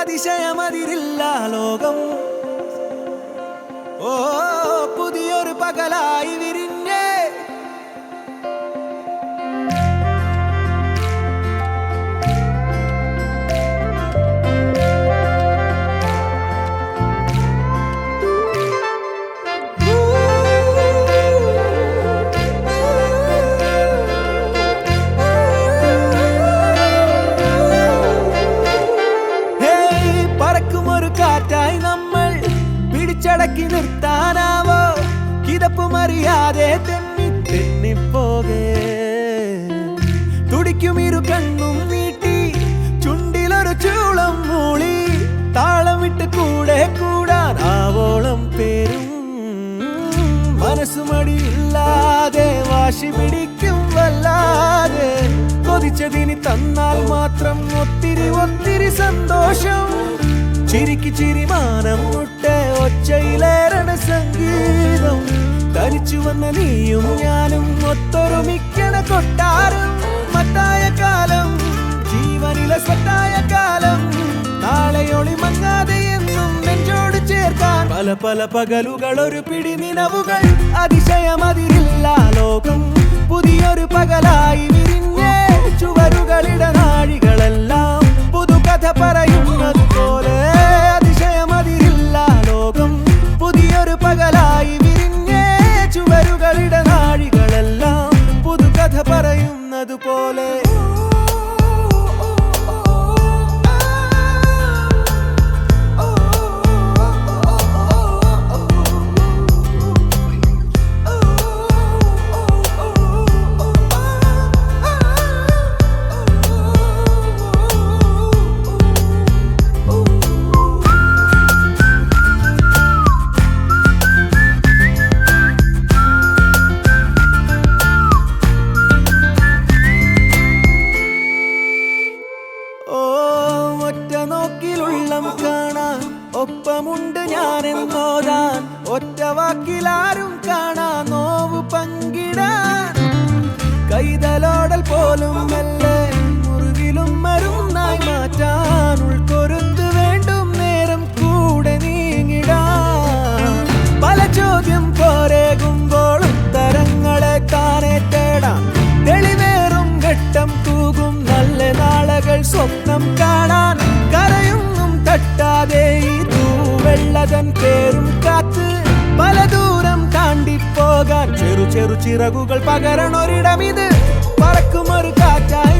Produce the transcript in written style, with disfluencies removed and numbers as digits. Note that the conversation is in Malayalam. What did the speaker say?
അതിശയമതിരില്ല ലോകം. ഓ പുതിയൊരു പകലായി വിരിഞ്ഞേ. കാറ്റായി നമ്മൾ പിടിച്ചടക്കി നിർത്താനാവോ? കിതപ്പുമറിയാതെ തെന്നി തെന്നിപ്പോകേ. തുടിക്കും ഇരു കണ്ണും നീട്ടി ചുണ്ടിലൊരു ചൂളം മൂളി താളം വിട്ട് കൂടെ കൂടാൻ ആവോളം പേരും. മനസ്സുമടിയില്ലാതെ വാശി പിടിക്കും വല്ലാതെ. കൊതിച്ചതിനി തന്നാൽ മാത്രം ഒത്തിരി ഒത്തിരി സന്തോഷം. ചിരിക്ക് ചിരിമാനം മുട്ടെ ഒച്ചയിലേറണ സംഗീതം. തനിച്ചു വന്ന നീയും ഞാനും ഒത്തൊരുമിക്കണ കൊട്ടാരം. മത്തായ കാലം ജീവനിലെ സ്വത്തായ കാലം. നാളെയൊളി മങ്ങാതെ എന്നും നെഞ്ചോട് ചേർക്കാൻ പല പല പകലുകൾ ഒരു പിടി നിലവുകൾ. അതിശയമതിരില്ല ലോകം. പുതിയൊരു പകലായി വിരിഞ്ഞേ. ചുവരുകളിട നാഴികളെല്ലാം പുതുകഥ പറയുന്നത് പോലെ. അതിശയമതിരില്ല ലോകം. പുതിയൊരു പകലായി വിരിഞ്ഞേ. ചുവരുകളിട നാഴികളെല്ലാം പുതുകഥ പറയുന്നത് പോലെ. നോക്കിലുള്ളം കാണാൻ ഒപ്പമുണ്ട് ഞാനെന്നോതാൻ. ഒറ്റ വാക്കിലാരും കാണാൻ നോവ് പങ്കിടാൻ. കൈതലോടൽ പോലും മെല്ലെ മുറിവിലും മരുന്നായി മാറ്റാൻ. ഉൾക്കൊരുത്ത് വേണ്ടും നേരം കൂടെ നീങ്ങിടാൻ. പല ചോദ്യം പോരേകുമ്പോൾ ഉത്തരങ്ങളെ താനെ തേടാൻ. തെളിവേറും ഘട്ടം തൂകും നല്ല നാളകൾ സ്വപ്നം കാണാൻ. കരയൊന്നും തട്ടാതെ ഈ തൂവെള്ളതൻ പേരും കാത്ത് പല ദൂരം താണ്ടിപ്പോകാൻ ചെറു ചെറു ചിറകുകൾ പകരണൊരിടമിത്. പറക്കുമൊരു കാറ്റായി